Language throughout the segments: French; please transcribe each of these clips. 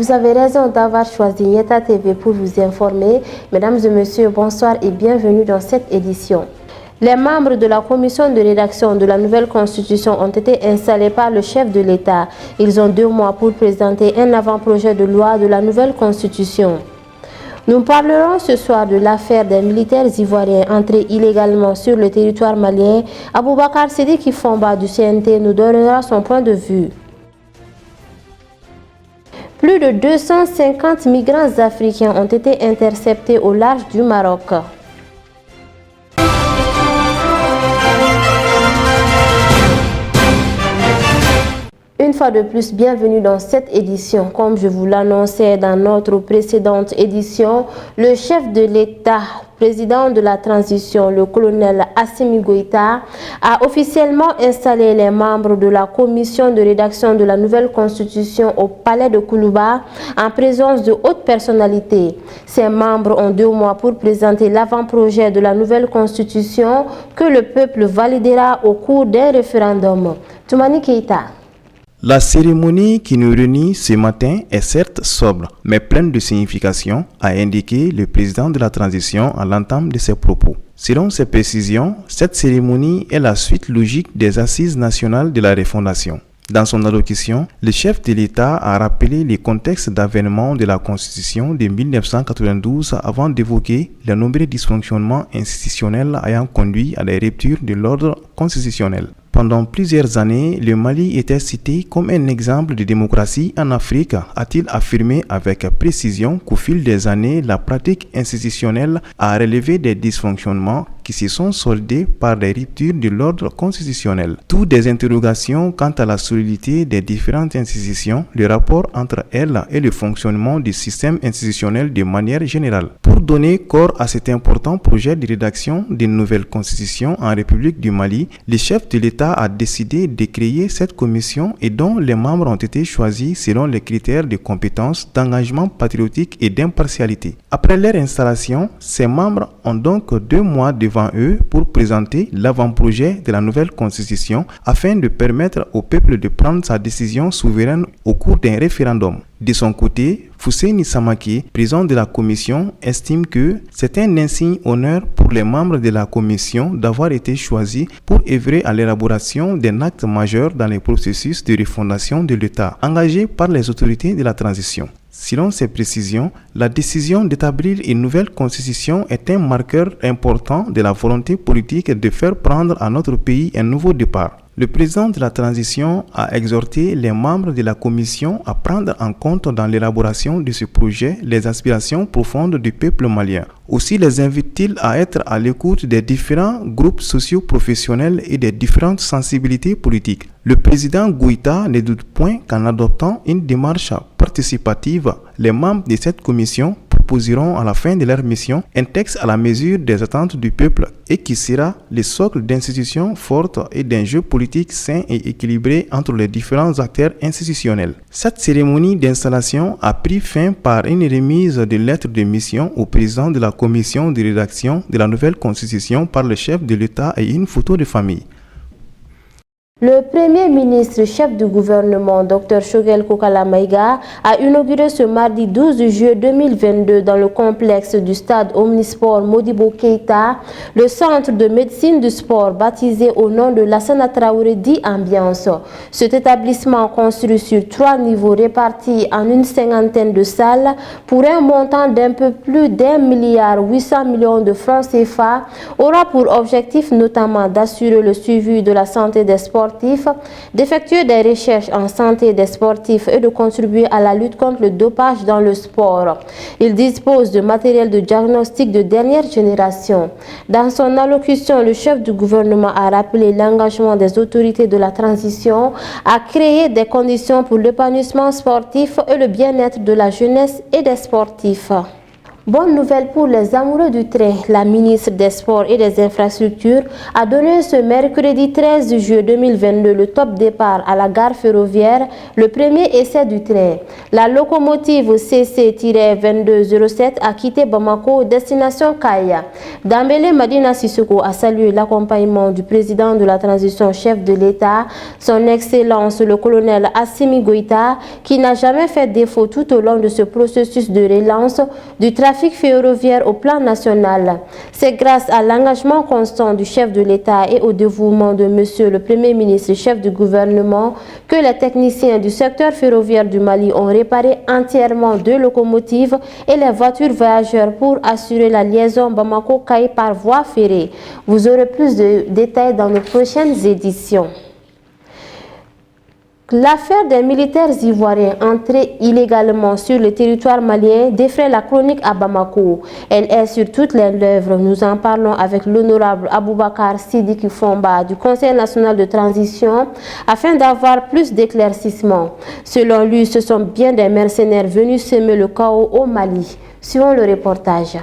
Vous avez raison d'avoir choisi Yeta TV pour vous informer. Mesdames et messieurs, bonsoir et bienvenue dans cette édition. Les membres de la commission de rédaction de la nouvelle constitution ont été installés par le chef de l'État. Ils ont 2 mois pour présenter un avant-projet de loi de la nouvelle constitution. Nous parlerons ce soir de l'affaire des militaires ivoiriens entrés illégalement sur le territoire malien. Aboubakar Sidiki Fomba du CNT nous donnera son point de vue. Plus de 250 migrants africains ont été interceptés au large du Maroc. Une fois de plus, bienvenue dans cette édition. Comme je vous l'annonçais dans notre précédente édition, le chef de l'État, président de la transition, le colonel Assimi Goïta, a officiellement installé les membres de la commission de rédaction de la nouvelle constitution au palais de Koulouba en présence de hautes personnalités. Ces membres ont 2 mois pour présenter l'avant-projet de la nouvelle constitution que le peuple validera au cours d'un référendum. Toumani Keïta. La cérémonie qui nous réunit ce matin est certes sobre, mais pleine de signification, a indiqué le président de la transition à l'entame de ses propos. Selon ses précisions, cette cérémonie est la suite logique des assises nationales de la refondation. Dans son allocution, le chef de l'État a rappelé les contextes d'avènement de la Constitution de 1992 avant d'évoquer les nombreux dysfonctionnements institutionnels ayant conduit à des ruptures de l'ordre constitutionnel. Pendant plusieurs années, le Mali était cité comme un exemple de démocratie en Afrique, a-t-il affirmé avec précision qu'au fil des années, la pratique institutionnelle a relevé des dysfonctionnements qui se sont soldés par des ruptures de l'ordre constitutionnel. Toutes des interrogations quant à la solidité des différentes institutions, le rapport entre elles et le fonctionnement du système institutionnel de manière générale. Pour donner corps à cet important projet de rédaction d'une nouvelle constitution en République du Mali, le chef de l'État a décidé de créer cette commission et dont les membres ont été choisis selon les critères de compétence, d'engagement patriotique et d'impartialité. Après leur installation, ces membres ont donc 2 mois devant eux pour présenter l'avant-projet de la nouvelle constitution afin de permettre au peuple de prendre sa décision souveraine au cours d'un référendum. De son côté, Fousseini Samake, président de la commission, estime que c'est un insigne honneur pour les membres de la commission d'avoir été choisis pour œuvrer à l'élaboration d'un acte majeur dans le processus de refondation de l'État engagé par les autorités de la transition. Selon ces précisions, la décision d'établir une nouvelle constitution est un marqueur important de la volonté politique de faire prendre à notre pays un nouveau départ. Le président de la transition a exhorté les membres de la commission à prendre en compte dans l'élaboration de ce projet les aspirations profondes du peuple malien. Aussi les invite-t-il à être à l'écoute des différents groupes socio-professionnels et des différentes sensibilités politiques. Le président Goïta ne doute point qu'en adoptant une démarche participative, les membres de cette commission proposeront à la fin de leur mission un texte à la mesure des attentes du peuple et qui sera le socle d'institutions fortes et d'un jeu politique sain et équilibré entre les différents acteurs institutionnels. Cette cérémonie d'installation a pris fin par une remise de lettres de mission au président de la commission de rédaction de la nouvelle constitution par le chef de l'État et une photo de famille. Le Premier ministre chef du gouvernement, Dr Choguel Kokala Maïga, a inauguré ce mardi 12 juillet 2022 dans le complexe du stade Omnisport Modibo Keïta, le centre de médecine du sport baptisé au nom de Lassana Traoré dit Ambiance. Cet établissement construit sur 3 niveaux répartis en une 50aine de salles pour un montant d'un peu plus d'1,8 milliard de francs CFA aura pour objectif notamment d'assurer le suivi de la santé des sportifs, d'effectuer des recherches en santé des sportifs et de contribuer à la lutte contre le dopage dans le sport. Il dispose de matériel de diagnostic de dernière génération. Dans son allocution, le chef du gouvernement a rappelé l'engagement des autorités de la transition à créer des conditions pour l'épanouissement sportif et le bien-être de la jeunesse et des sportifs. Bonne nouvelle pour les amoureux du train. La ministre des Sports et des Infrastructures a donné ce mercredi 13 juillet 2022 le top départ à la gare ferroviaire, le premier essai du train. La locomotive CC-2207 a quitté Bamako, destination Kaya. Dambélé Madina Sissoko a salué l'accompagnement du président de la transition, chef de l'État, son Excellence le colonel Assimi Goïta, qui n'a jamais fait défaut tout au long de ce processus de relance du trafic ferroviaire au plan national. C'est grâce à l'engagement constant du chef de l'État et au dévouement de Monsieur le Premier ministre, chef du gouvernement, que les techniciens du secteur ferroviaire du Mali ont réparé entièrement 2 locomotives et les voitures voyageurs pour assurer la liaison Bamako-Kaï par voie ferrée. Vous aurez plus de détails dans nos prochaines éditions. L'affaire des militaires ivoiriens entrés illégalement sur le territoire malien défraie la chronique à Bamako. Elle est sur toutes les lèvres. Nous en parlons avec l'honorable Aboubakar Sidiki Fomba du Conseil national de transition afin d'avoir plus d'éclaircissements. Selon lui, ce sont bien des mercenaires venus semer le chaos au Mali. Suivons le reportage.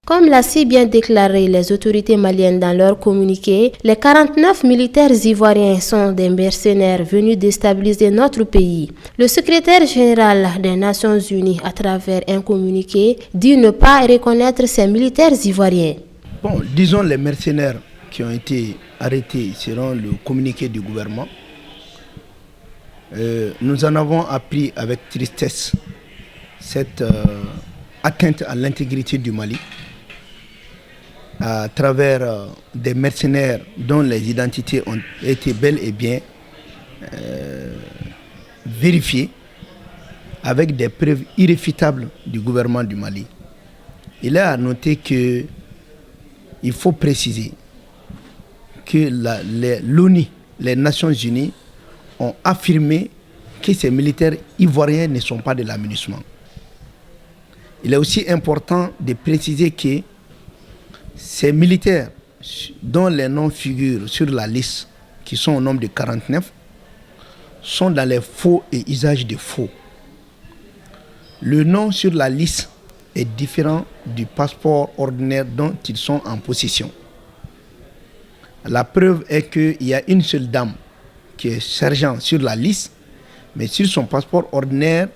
Comme l'a si bien déclaré les autorités maliennes dans leur communiqué, les 49 militaires ivoiriens sont des mercenaires venus déstabiliser notre pays. Le secrétaire général des Nations Unies, à travers un communiqué, dit ne pas reconnaître ces militaires ivoiriens. Bon, disons les mercenaires qui ont été arrêtés selon le communiqué du gouvernement. Nous en avons appris avec tristesse cette atteinte à l'intégrité du Mali, à travers des mercenaires dont les identités ont été bel et bien vérifiées avec des preuves irréfutables du gouvernement du Mali. Il est à noter qu'il faut préciser que l'ONU, les Nations Unies, ont affirmé que ces militaires ivoiriens ne sont pas de l'aménagement. Il est aussi important de préciser que ces militaires dont les noms figurent sur la liste, qui sont au nombre de 49, sont dans les faux et usages de faux. Le nom sur la liste est différent du passeport ordinaire dont ils sont en possession. La preuve est qu'il y a une seule dame qui est sergent sur la liste, mais sur son passeport ordinaire,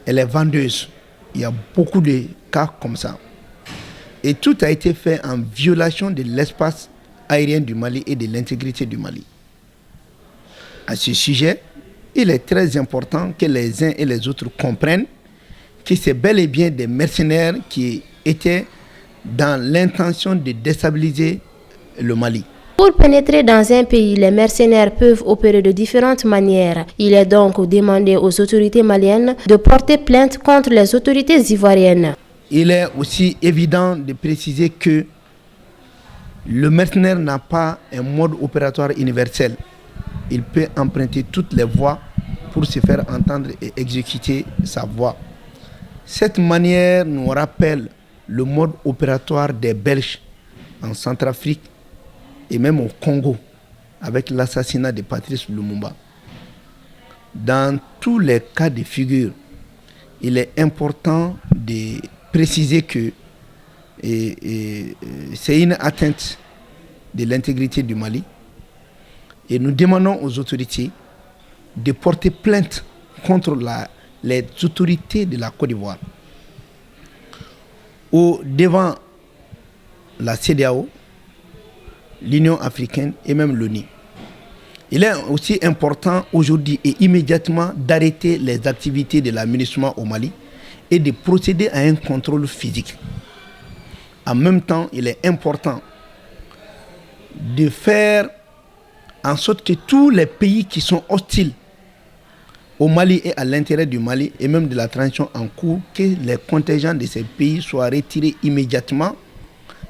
elle est vendeuse. Il y a beaucoup de cas comme ça. Et tout a été fait en violation de l'espace aérien du Mali et de l'intégrité du Mali. À ce sujet, il est très important que les uns et les autres comprennent que c'est bel et bien des mercenaires qui étaient dans l'intention de déstabiliser le Mali. Pour pénétrer dans un pays, les mercenaires peuvent opérer de différentes manières. Il est donc demandé aux autorités maliennes de porter plainte contre les autorités ivoiriennes. Il est aussi évident de préciser que le mercenaire n'a pas un mode opératoire universel. Il peut emprunter toutes les voies pour se faire entendre et exécuter sa voie. Cette manière nous rappelle le mode opératoire des Belges en Centrafrique et même au Congo avec l'assassinat de Patrice Lumumba. Dans tous les cas de figure, il est important de préciser que c'est une atteinte de l'intégrité du Mali et nous demandons aux autorités de porter plainte contre les autorités de la Côte d'Ivoire. Devant la CEDEAO, l'Union africaine et même l'ONU. Il est aussi important aujourd'hui et immédiatement d'arrêter les activités de l'aménagement au Mali et de procéder à un contrôle physique. En même temps, il est important de faire en sorte que tous les pays qui sont hostiles au Mali et à l'intérieur du Mali et même de la transition en cours, que les contingents de ces pays soient retirés immédiatement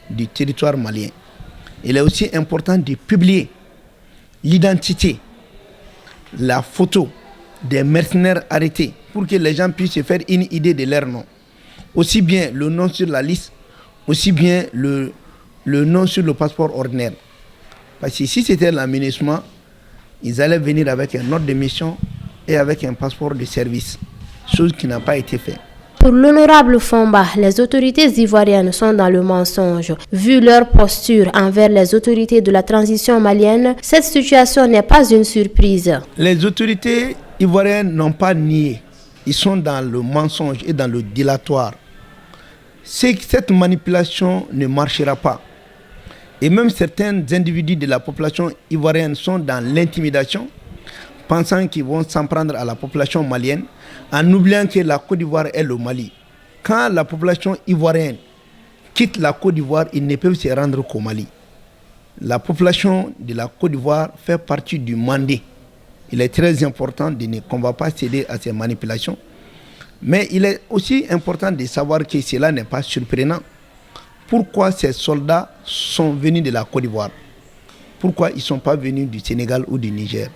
du territoire malien. Il est aussi important de publier l'identité, la photo des mercenaires arrêtés pour que les gens puissent se faire une idée de leur nom. Aussi bien le nom sur la liste, aussi bien le nom sur le passeport ordinaire. Parce que si c'était l'aménagement, ils allaient venir avec un ordre de mission et avec un passeport de service, chose qui n'a pas été faite. Pour l'honorable Fomba, les autorités ivoiriennes sont dans le mensonge. Vu leur posture envers les autorités de la transition malienne, cette situation n'est pas une surprise. Les autorités ivoiriennes n'ont pas nié. Ils sont dans le mensonge et dans le dilatoire. C'est que cette manipulation ne marchera pas. Et même certains individus de la population ivoirienne sont dans l'intimidation, pensant qu'ils vont s'en prendre à la population malienne, en oubliant que la Côte d'Ivoire est le Mali. Quand la population ivoirienne quitte la Côte d'Ivoire, ils ne peuvent se rendre qu'au Mali. La population de la Côte d'Ivoire fait partie du Mandé. Il est très important qu'on ne va pas céder à ces manipulations. Mais il est aussi important de savoir que cela n'est pas surprenant. Pourquoi ces soldats sont venus de la Côte d'Ivoire? Pourquoi ils ne sont pas venus du Sénégal ou du Niger?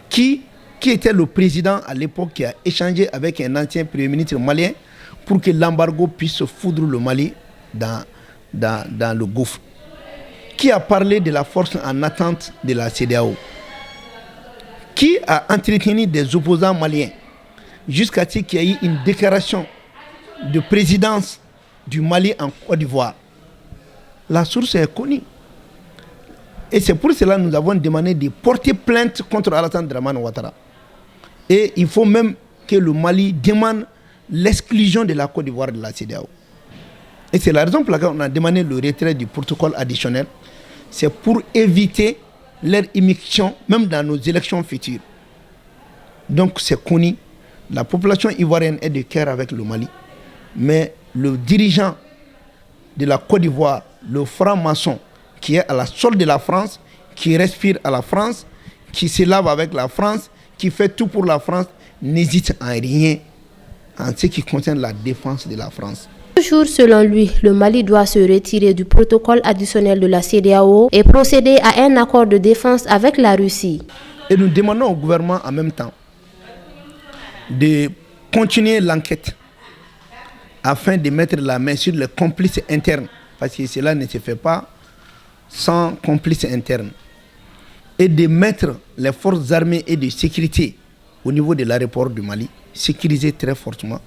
Qui était le président à l'époque qui a échangé avec un ancien premier ministre malien pour que l'embargo puisse foudre le Mali dans le gouffre? Qui a parlé de la force en attente de la CEDEAO? Qui a entretenu des opposants maliens jusqu'à ce qu'il y ait une déclaration de présidence du Mali en Côte d'Ivoire? La source est connue. Et c'est pour cela que nous avons demandé de porter plainte contre Alassane Dramane Ouattara. Et il faut même que le Mali demande l'exclusion de la Côte d'Ivoire de la CEDEAO. Et c'est la raison pour laquelle on a demandé le retrait du protocole additionnel. C'est pour éviter leur immixtion, même dans nos élections futures. Donc c'est connu. La population ivoirienne est de cœur avec le Mali. Mais le dirigeant de la Côte d'Ivoire, le franc-maçon, qui est à la solde de la France, qui respire à la France, qui se lave avec la France, qui fait tout pour la France, n'hésite en rien en ce qui concerne la défense de la France. Toujours selon lui, le Mali doit se retirer du protocole additionnel de la CEDEAO et procéder à un accord de défense avec la Russie. Et nous demandons au gouvernement en même temps de continuer l'enquête afin de mettre la main sur les complices internes, parce que cela ne se fait pas sans complices internes, et de mettre les forces armées et de sécurité au niveau de l'aéroport du Mali, sécuriser très fortement,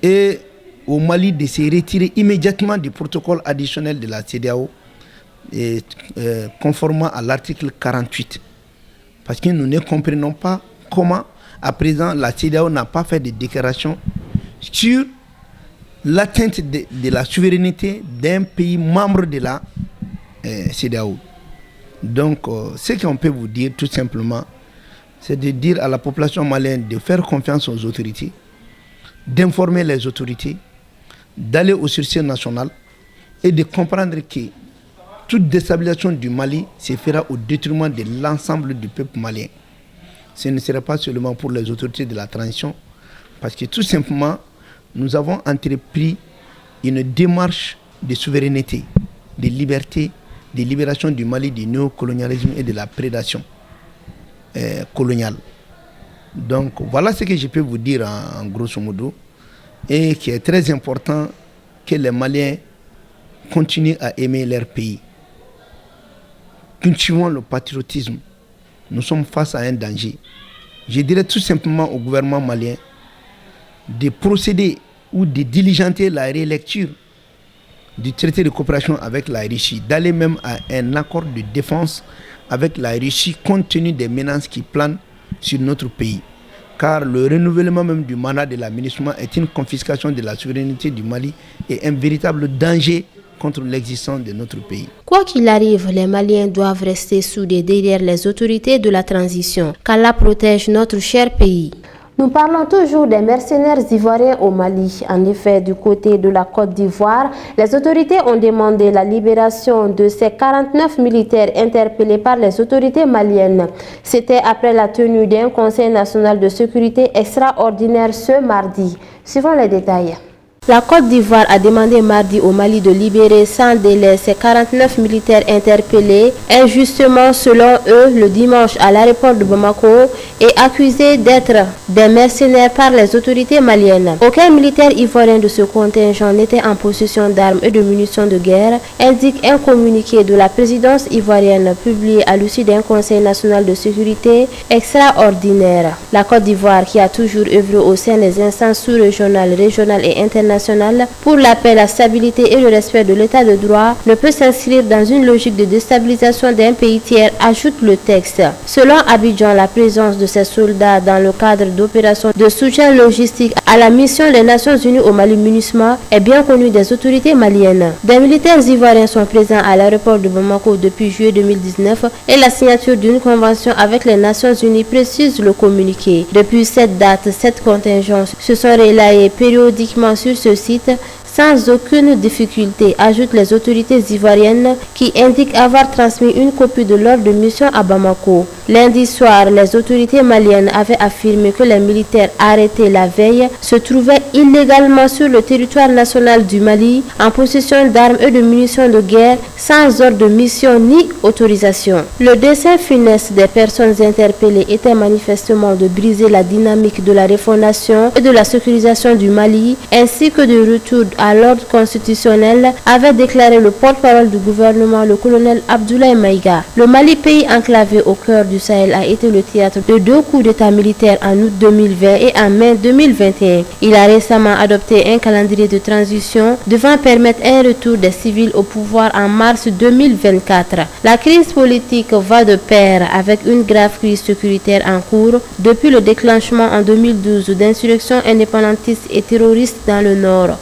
et au Mali de se retirer immédiatement du protocole additionnel de la CEDEAO, conformément à l'article 48. Parce que nous ne comprenons pas comment, à présent, la CEDEAO n'a pas fait de déclaration sur l'atteinte de la souveraineté d'un pays membre de la CEDEAO. Donc, ce qu'on peut vous dire tout simplement, c'est de dire à la population malienne de faire confiance aux autorités, d'informer les autorités, d'aller au sursis national et de comprendre que toute déstabilisation du Mali se fera au détriment de l'ensemble du peuple malien. Ce ne sera pas seulement pour les autorités de la transition, parce que tout simplement, nous avons entrepris une démarche de souveraineté, de liberté, de libération du Mali du néocolonialisme et de la prédation coloniale. Donc voilà ce que je peux vous dire en grosso modo, et qui est très important que les Maliens continuent à aimer leur pays. Cultivons le patriotisme. Nous sommes face à un danger. Je dirais tout simplement au gouvernement malien de procéder ou de diligenter la relecture du traité de coopération avec la Russie, d'aller même à un accord de défense avec la Russie compte tenu des menaces qui planent sur notre pays. Car le renouvellement même du mandat de l'administration est une confiscation de la souveraineté du Mali et un véritable danger contre l'existence de notre pays. Quoi qu'il arrive, les Maliens doivent rester soudés derrière les autorités de la transition. Qu'Allah protège notre cher pays. Nous parlons toujours des mercenaires ivoiriens au Mali. En effet, du côté de la Côte d'Ivoire, les autorités ont demandé la libération de ces 49 militaires interpellés par les autorités maliennes. C'était après la tenue d'un Conseil national de sécurité extraordinaire ce mardi. Suivons les détails. La Côte d'Ivoire a demandé mardi au Mali de libérer sans délai ses 49 militaires interpellés injustement selon eux le dimanche à l'aéroport de Bamako et accusés d'être des mercenaires par les autorités maliennes. Aucun militaire ivoirien de ce contingent n'était en possession d'armes et de munitions de guerre, indique un communiqué de la présidence ivoirienne publié à l'issue d'un conseil national de sécurité extraordinaire. La Côte d'Ivoire, qui a toujours œuvré au sein des instances sous-régionales, régionales et internationales pour la paix, la stabilité et le respect de l'état de droit, ne peut s'inscrire dans une logique de déstabilisation d'un pays tiers, ajoute le texte. Selon Abidjan, la présence de ces soldats dans le cadre d'opérations de soutien logistique à la mission des Nations Unies au Mali MINUSMA est bien connue des autorités maliennes. Des militaires ivoiriens sont présents à l'aéroport de Bamako depuis juillet 2019 et la signature d'une convention avec les Nations Unies précise le communiqué. Depuis cette date, 7 contingents se sont relayés périodiquement sur ce site sans aucune difficulté, ajoutent les autorités ivoiriennes qui indiquent avoir transmis une copie de l'ordre de mission à Bamako. Lundi soir, les autorités maliennes avaient affirmé que les militaires arrêtés la veille se trouvaient illégalement sur le territoire national du Mali en possession d'armes et de munitions de guerre sans ordre de mission ni autorisation. Le dessein funeste des personnes interpellées était manifestement de briser la dynamique de la refondation et de la sécurisation du Mali ainsi que de retour à l'ordre constitutionnel, avait déclaré le porte-parole du gouvernement, le colonel Abdoulaye Maïga. Le Mali, pays enclavé au cœur du Sahel, a été le théâtre de 2 coups d'État militaires en août 2020 et en mai 2021. Il a récemment adopté un calendrier de transition devant permettre un retour des civils au pouvoir en mars 2024. La crise politique va de pair avec une grave crise sécuritaire en cours depuis le déclenchement en 2012 d'insurrections indépendantistes et terroristes dans le nord.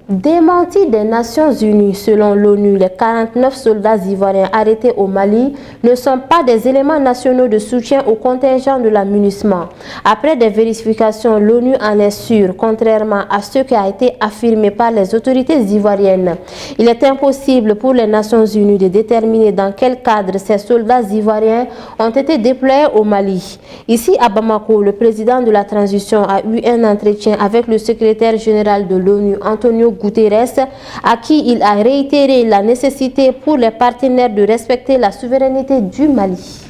Démenti des Nations Unies, selon l'ONU, les 49 soldats ivoiriens arrêtés au Mali ne sont pas des éléments nationaux de soutien au contingent de la MINUSMA. Après des vérifications, l'ONU en est sûre, contrairement à ce qui a été affirmé par les autorités ivoiriennes. Il est impossible pour les Nations Unies de déterminer dans quel cadre ces soldats ivoiriens ont été déployés au Mali. Ici à Bamako, le président de la transition a eu un entretien avec le secrétaire général de l'ONU, Antonio Guterres, à qui il a réitéré la nécessité pour les partenaires de respecter la souveraineté du Mali.